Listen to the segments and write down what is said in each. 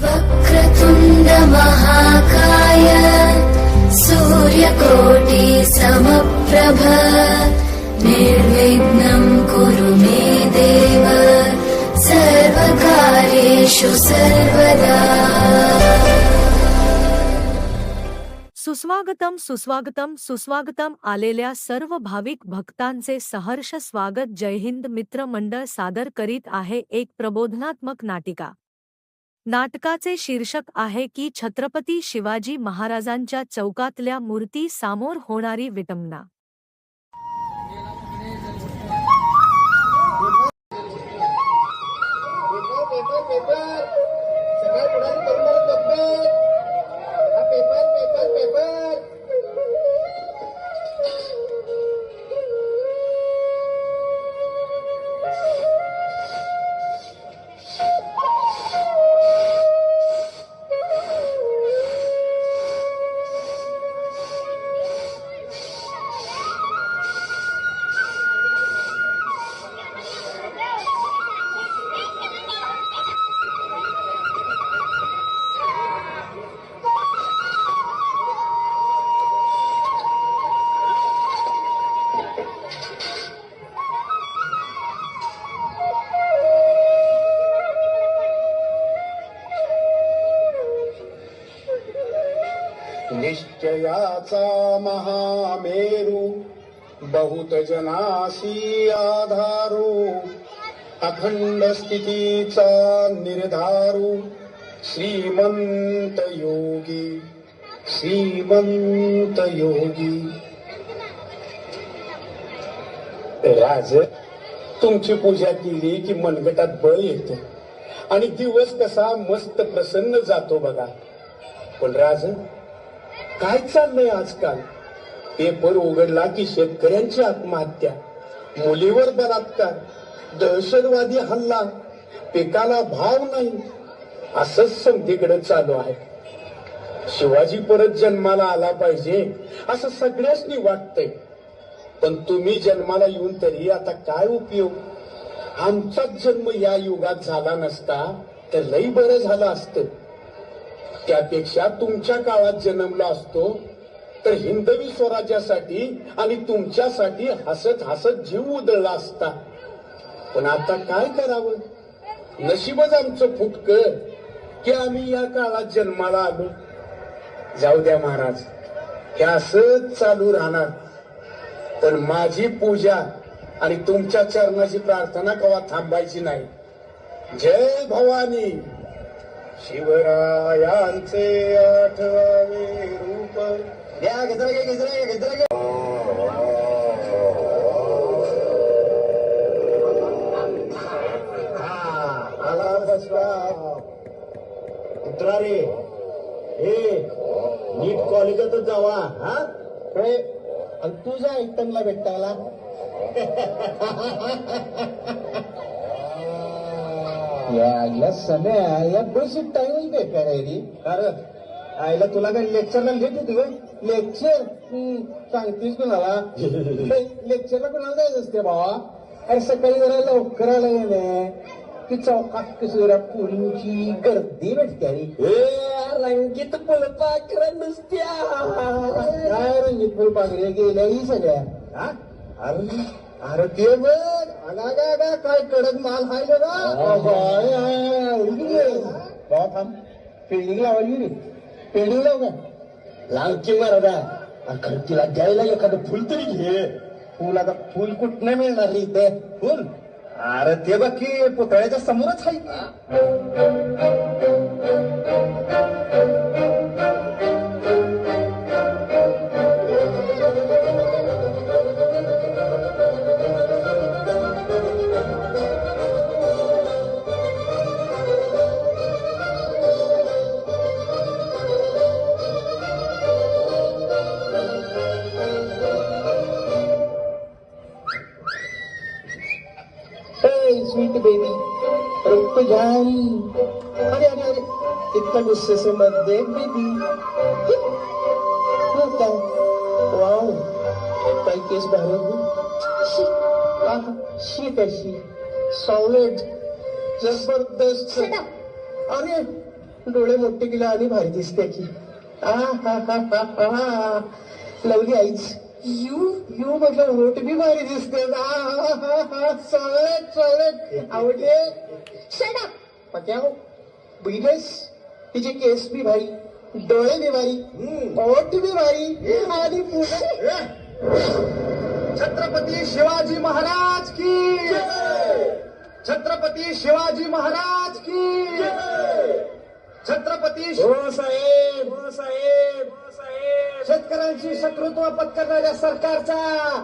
वक्रतुंड महाकाय सूर्यकोटि समप्रभ निर्विघ्नं कुरु मे देव सर्वकार्येषु सर्वदा। सुस्वागतम सुस्वागतम सुस्वागतम आलेल्या सर्व भाविक भक्तांचे सहर्ष स्वागत। जय हिंद मित्र मंडळ सादर करीत आहे एक प्रबोधनात्मक नाटिका। नाटकाचे शीर्षक आहे की छत्रपती शिवाजी महाराजांच्या चौकातल्या मूर्ती समोर होणारी विटंबना। निश्चयाचा महामेरू बहुत जनासी आधारू अखंड स्थितीचा निर्धारू श्रीमंत योगी श्रीमंत योगी। राज, तुमची पूजा केली की मनगटात बळ येते आणि दिवस कसा मस्त प्रसन्न जातो बघा। पण राज, काय चाललंय आजकाल? पेपर उघडला की शेतकऱ्यांची आत्महत्या, मुलीवर बलात्कार, दहशतवादी हल्ला, पिकाला भाव नाही, असंच समधीकडे चालू आहे। शिवाजी परत जन्माला आला पाहिजे असं सगळ्यांनी वाटतंय, पण तुम्ही जन्माला येऊन तरी आता काय उपयोग? आमचाच जन्म या युगात झाला नसता तर लई बरं झालं असतं। त्यापेक्षा तुमच्या काळात जन्मला असतो तर हिंदवी स्वराज्यासाठी आणि तुमच्यासाठी हसत हसत जीव उधळला असता। पण आता काय करावं? नशीबच आमचं फुटकं की आम्ही या काळात जन्माला आलो। जाऊ द्या महाराज, हे असंच चालू राहणार, पण माझी पूजा आणि तुमच्या चरणाची प्रार्थना कवा थांबायची नाही। जय भवानी। शिवरायांचे आठवावे रूप द्या घेतलं आला बसला उतरा रे। हे नीट कॉलेजातच जावा हा। आणि तुझ्या ऐकताना भेटायला या समय या बस टाइम बेकार आहे रे। अरे आईला तुला काय लेक्चरला घेत होती? लेक्चर सांगतीस कोणाला? लेक्चरला कोणाला जायचं असते बाबा? अरे सकाळी जरा लवकर आला गेले की चौकात कसं जरा पोरींची गर्दी भेटते रे। रंगीत फुलपाखरं नुसत्या काय रंगीत फुलपाखरे गेल्या ही सगळ्या। अरे ते बघ, आगा काय कडक माल हाय बघा। थांब, पेंडिंग लावायची रे। पेंडिंग लाव का? लाव की मराठा। खरं तिला द्यायला एखादं फुल तरी घे। फुल आता फुल कुठनं मिळणार रे इथे? फुल अरे ते बघ की पुतळ्याच्या समोरच आहे। स्वीट बेबी रुक जाई। अरे अरे अरे इतना गुस्से से मत देख बेबी। काय वाव, काय केस भारी शीत अशी सॉलिड जबरदस्त। अरे डोळे मोठे केला आणि भारी दिसते की. आहाहाहा. लवली आईच यू यू म्हटलं होट बी भारी दिसते. चालत आवडले. Shut up पत्याव. बिगस तिचे केस बी भारी, डोळे बी भारी, ओठ बी भारी आणि पुढे छत्रपती शिवाजी महाराज की. छत्रपती शिवाजी महाराज की. छत्रपती हो साहेब, हो साहेब, हो साहेब. शेतकऱ्यांशी शत्रुत्व पत्करणाऱ्या सरकारचा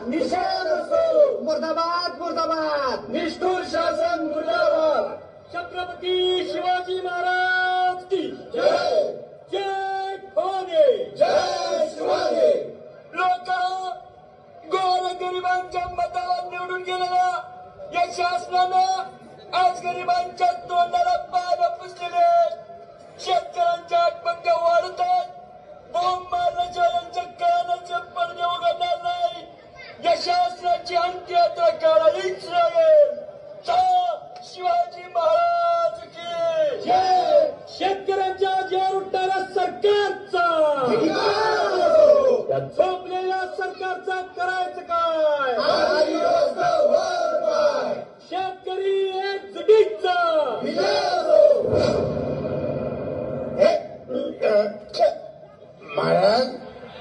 निषेध असो. मुर्दाबाद, मुर्दाबाद. निष्ठुर शासन मुर्दाबाद. छत्रपती शिवाजी महाराज की जय. जय भवानी. जय शिवाजी. लोक गोरगरिबांच्या मताला निवडून गेलेल्या या शासनानं आज गरिबांच्या तोंडाला पानं पुसलेले. शेतकऱ्यांच्या आत्महत्या वाढतात. बोंब मारण्याच्या यांच्या कानाचे पडदे उघडणार नाही. या शासनाची अंत्ययात्रा काढावीच लागेल. शिवाजी महाराज की जय. शेतकऱ्यांच्या जीवावर उठणाऱ्या सरकारचा, त्या झोपलेल्या सरकारचा करायचं काय. शेतकरी एकजुटीचा. महाराज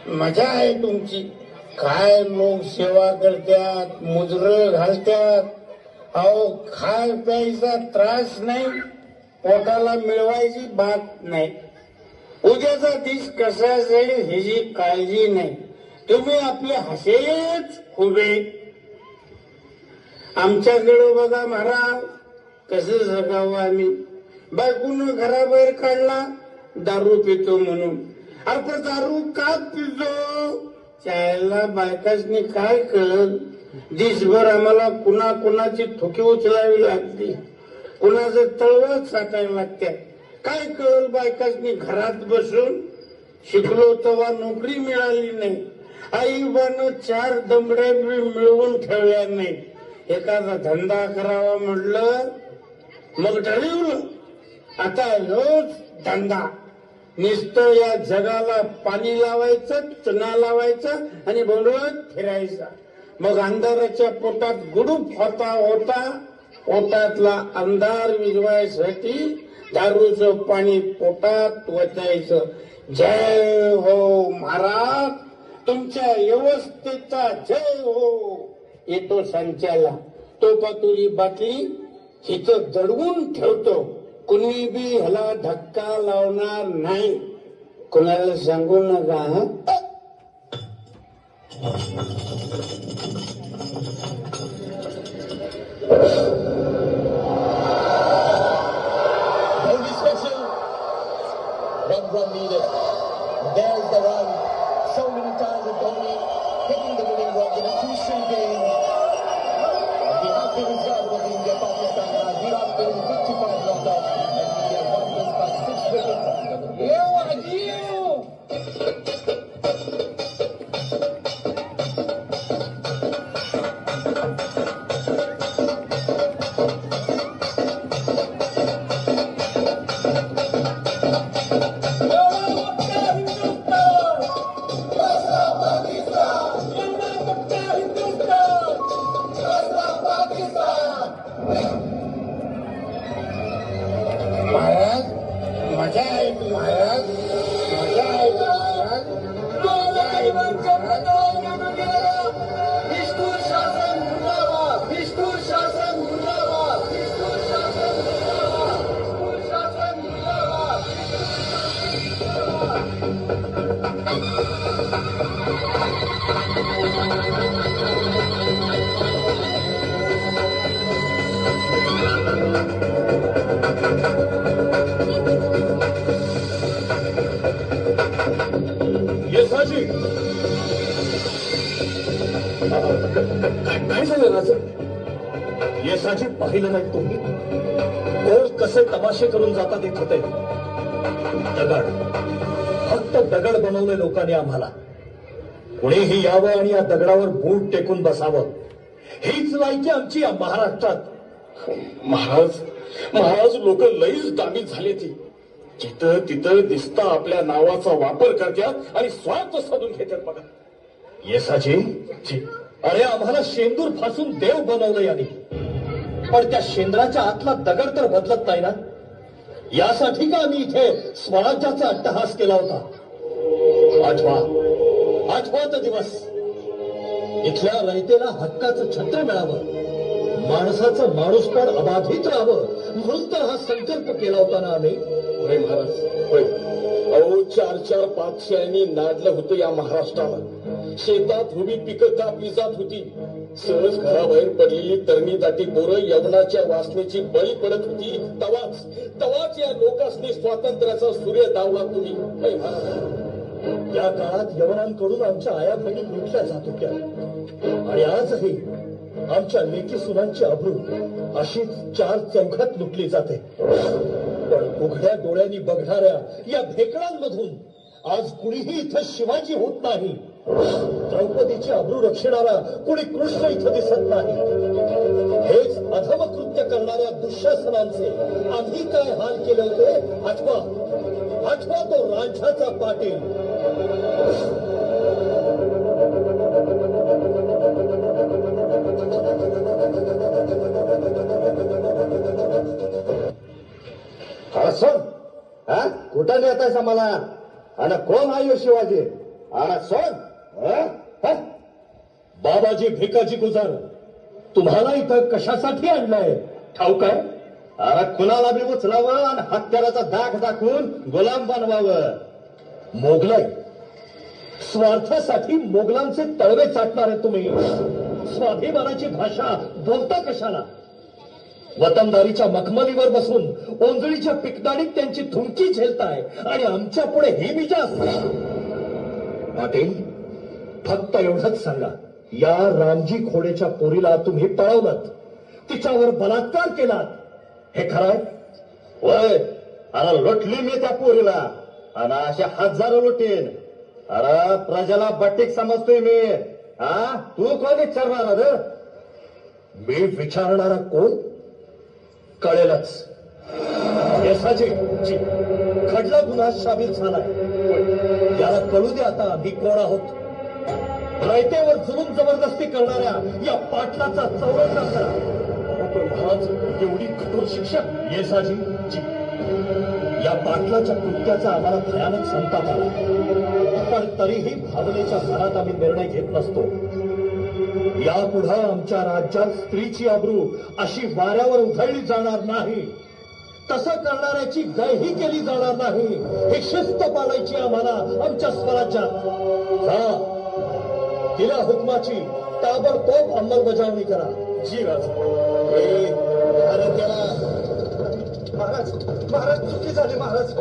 मजा आहे तुमची. काय लोक सेवा करतात, मुजर घालतात. अहो खाय प्यायचा त्रास नाही, पोटाला मिळवायची बात नाही. उद्याचा दिस कसा जाईल ह्याची काळजी नाही. तुम्ही आपले हसेच उभे. आमच्याकडे बघा महाराज कसं जगावं आम्ही. बायकून घराबाहेर काढला दारू पितो म्हणून. अरे दारू का पितो चायला बायकासनी काय कळत. दिसभर आम्हाला कुणा कुणाची ठोकी उचलावी लागते, कुणाचं तळवळ साठायला लागते. काय कळल बायकासनी. घरात बसून शिकलो तेव्हा नोकरी मिळाली नाही. आईबानं 4 दमडे मिळवून ठेवल्या नाही. एखादा धंदा करावा म्हटलं मग ठरवलं आता रोज धंदा. नुसतं या जगाला पाणी लावायचं, चुना लावायचा आणि बोलवत फिरायचा. मग अंधाराच्या पोटात गुडूप होता होता पोटातला अंधार विझवायसाठी दारूचं पाणी पोटात वचायचं. जय हो महाराज. तुमच्या व्यवस्थेचा जय हो. येतो संचाला तो पातुरी बाटली हिचं दडवून ठेवतो. कुणी बी ह्याला धक्का लावणार नाही. कुणाला सांगू नका. Run needed. There's the run. So many times with Dhoni hitting the winning run in a crucial game. The happy result was India-Pakistan. Virat Kohli 55 not out, and India won this by 6 wickets. Maharaj मजा आहे महाराज. मजा आहे महाराज. गरिबांच्या मताला निवडून गेलेल्या निष्ठुर शासन मुर्दाबाद. निष्ठुर शासन मुर्दाबाद. निष्ठुर शासन मुर्दाबाद. निष्ठुर शासन मुर्दाबाद. यशाची काय झालं राज. यशाची पाहिलं नाही तुम्ही. कोण कसे तमाशे करून जातात येत होते. दगड, फक्त दगड बनवले लोकांनी आम्हाला. कुणीही यावं आणि या दगडावर बूट टेकून बसावं हीच लायकी आमची या महाराष्ट्रात. महाराज महाराज लोक लईच दाबी झाली ती. जिथं तिथं दिसता आपल्या नावाचा वापर करतात आणि स्वार्थ साधून घेतात बघा. येसाजी, अरे आम्हाला शेंदूर फासून देव बनवलं याने, पण त्या शेंद्राच्या आतला दगड तर बदलत नाही ना. यासाठी का आम्ही इथे स्वराज्याचा अट्टहास केला होता. आठवा तो दिवस. इथल्या रयतेला हक्काचं छत्र मिळावं, माणसाचं माणूसपण अबाधित राहावं म्हणून तर हा संकल्प केला होता ना आम्ही. होय महाराज, होय. अहो 4-4 पातशाळ्यांनी नाडलं होतं या महाराष्ट्राला. शेतात उभी पिकं कापली जात होती. सहज घराबाहेर पडलेली तरणी दाटी पोरं यवनाच्या वासनेची बळी पडत होती. तवाच या लोकांनी स्वातंत्र्याचा सूर्य दावला तुम्ही. होय महाराज, या काळात यवनांकडून आमच्या आया बहिणी लुटल्या जात होत्या आणि आजही आमच्या लेकी सुनांची अब्रू अशीच 4 चौघात लुटली जाते. पण उघड्या डोळ्यांनी बघणाऱ्या या भेकडांमधून आज कुणीही इथं शिवाजी होत नाही. द्रौपदीची अब्रू रक्षणारा कुणी कृष्ण इथं दिसत नाही. हेच अधमकृत्य करणाऱ्या दुःशासनांचे आम्ही काय हाल केले होते. आठवा तो रांझाचा पाटील. कुठं नेतायस आम्हाला आणि कोण आहे शिवाजी? बाबाजी भिकाजी गुजर, तुम्हाला इथं कशासाठी आणलंय ठाऊक आहे? अरे कुणाला बी उचलावं आणि हत्याराचा दाग दाखवून गुलाम बनवावं. मोगलाई, स्वार्थासाठी मोगलांचे तळवे चाटणारे तुम्ही स्वाभिमानाची भाषा बोलता कशाला? वतनदारीच्या मखमलीवर बसून ओंजळीच्या पिकदाडीत त्यांची थुंकी झेलताय आणि आमच्या पुढे ही बिजा असते. पाटील, फक्त एवढंच सांगा, या रामजी खोडेच्या पोरीला तुम्ही पळवलत, तिच्यावर बलात्कार केलात, हे खरंय? होय. अरे लुटली मी त्या पोरीला आणि अशा हजारो लुटीन. अरे प्रजाला बट्टीक समजतोय मी. तू कोण विचारणार? मी विचारणारा कोण कळेलच. येसाजी, खडला गुन्हा सामील झालाय. याला कळू दे आता मी कोण आहोत. रयतेवर जुलूम जबरदस्ती करणाऱ्या या पाटलाचा चौरंगा करा. पण महाराज, एवढी कठोर शिक्षा? येसाजी, या पाटलाच्या कृत्याचा आम्हाला भयानक संताप आला, पण तरीही भावनेच्या भरात आम्ही निर्णय घेत नसतो. यापुढे आमच्या राज्यात स्त्रीची अब्रू अशी वाऱ्यावर उधळली जाणार नाही. तसं करणाऱ्याची गयही केली जाणार नाही. ही शिस्त पाळायची आम्हाला आमच्या स्वराज्यात. तिला हुकमाची ताबडतोब अंमलबजावणी करा. जी राज. महाराज, चुकी झाली महाराज.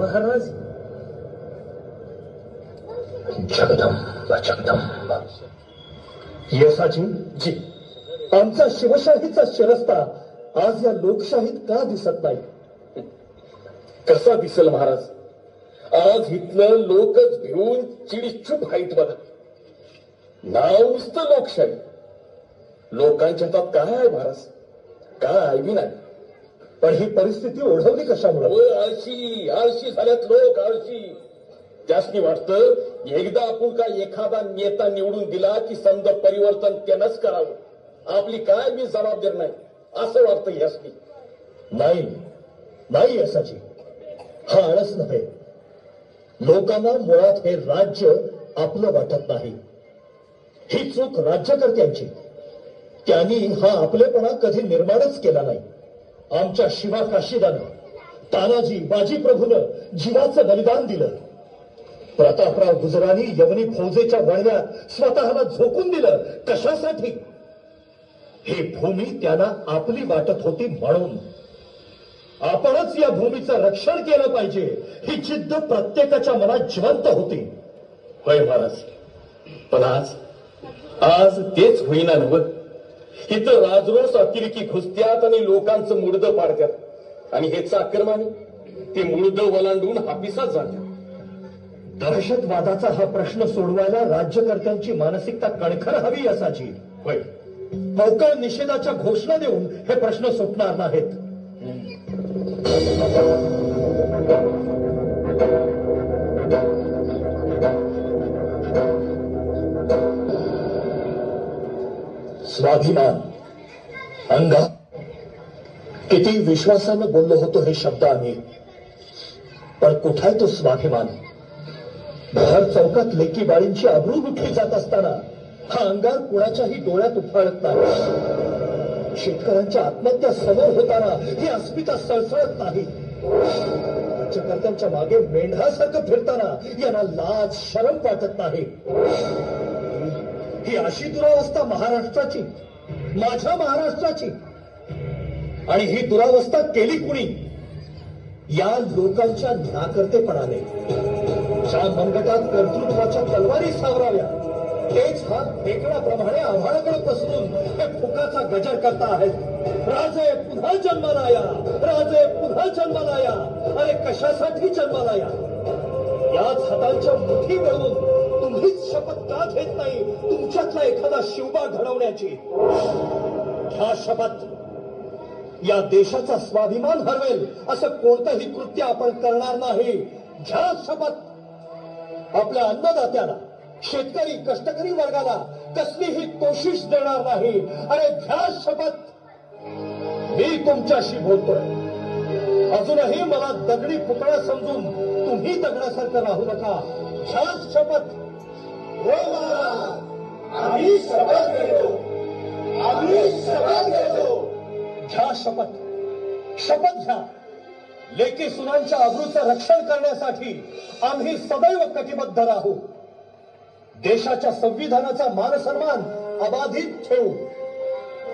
महाराज, जगदंब. येसाजी, आमचा शिवशाहीचा शिरस्ता आज या लोकशाहीत का दिसत नाही? कसा दिसल महाराज? आज इथलं लोकच भिवून चिडीचूप आहेत बघा. नाव नुसतं लोकशाही, लोकांच्या हातात काय आहे महाराज? काय बी नाही. पण ही परिस्थिती ओढवली कशामुळे? आळशी झाल्यात लोक, आळशी. त्यासनी वाटतं एकदा आपण काय एखादा नेता निवडून दिला की समजा परिवर्तन त्यानंच करावं, आपली काय बी जबाबदारी नाही, असं वाटतं यासनी. नाही यासाची, हा आळस नव्हे. लोकांना मुळात हे राज्य आपलं वाटत नाही. ही चूक राज्यकर्त्यांची. त्यांनी हा आपलेपणा कधी निर्माणच केला नाही. आमच्या शिवा काशीदानं, तानाजी बाजीप्रभूनं जीवाचं बलिदान दिलं. प्रतापराव गुजरांनी यवनी फौजेच्या वळव्यात स्वतःला झोकून दिलं. कशासाठी? ही भूमी त्यांना आपली वाटत होती म्हणून. आपणच या भूमीचं रक्षण केलं पाहिजे ही जिद्द प्रत्येकाच्या मनात जिवंत होती. होय महाराज, पण आज तेच होईना नव्ह. इथं राजरोस अतिरेकी घुसत्यात आणि लोकांचं मुडदं पाडत्यात आणि हे चाकरमानी ते मुडदं वलांडून हापिसात जातात. दहशतवादाचा हा प्रश्न सोडवायला राज्यकर्त्यांची मानसिकता कणखर हवी असाची. होय, मोकळ निषेधाच्या घोषणा देऊन हे प्रश्न सुटणार नाहीत. स्वाभिमान, अंगा, किती विश्वासानं बोललो होतो हे शब्द आम्ही, पण कुठाय तो स्वाभिमान? भर चौकात लेकी बाळींची आबरू लुटली जात असताना हा अंगार कुणाच्याही डोळ्यात उफाळत नाही. शेतकऱ्यांच्या आत्महत्या समोर होताना ही अस्मिता सळसळत नाही. राज्यकर्त्यांच्या मागे मेंढासारखं फिरताना यांना लाज शरम वाटत नाही. ही अशी दुरावस्था महाराष्ट्राची, माझ्या महाराष्ट्राची. आणि ही दुरावस्था केली कुणी? या लोकांच्या न्याकर्तेपणाने. ज्या मनगटात कर्तृत्वाच्या तलवारी सावराव्या तेच हात फेकण्याप्रमाणे आव्हानाकडे पसरून हे फुकाचा गजर करता आहेत. राजे पुन्हा जन्माला या, राजे पुन्हा जन्माला या. अरे कशासाठी जन्माला या? याच हातांच्या मुठी वळून तुम्हीच शपथ का घेत नाही तुमच्यातला एखादा शिवबा घडवण्याची? ह्या शपथ या देशाचा स्वाभिमान हरवेल असं कोणतंही कृत्य आपण करणार नाही. घ्या शपथ. आपल्या अन्नदात्याला, शेतकरी कष्टकरी वर्गाला कसलीही कोशिश देणार नाही. अरे घ्या शपथ. मी तुमच्याशी बोलतोय. अजूनही मला दगडी पुतळा समजून तुम्ही दगडासारखं राहू नका. घ्या शपथ. आम्ही शपथ घेतो, आम्ही शपथ घेतो. घ्या शपथ. शपथ घ्या. लेकी सुनांच्या अब्रूचं रक्षण करण्यासाठी आम्ही सदैव कटिबद्ध राहू. देशाच्या संविधानाचा मानसन्मान अबाधित ठेवू.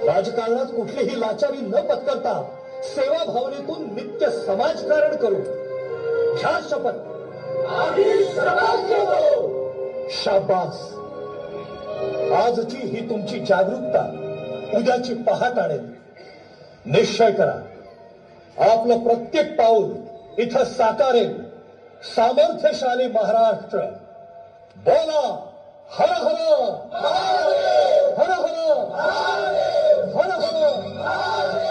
राजकारणात कुठलीही लाचारी न पत्करता सेवा भावनेतून नित्य समाजकारण करू. घ्या शपथ. आम्ही शपथ घेतो. शाबास. आजची ही तुमची जागरूकता उद्याची पहाट आणेल. निश्चय करा. आपलं प्रत्येक पाऊल इथं साकारेल सामर्थ्यशाली महाराष्ट्र. बोला हर हर हर हर हर हर हर.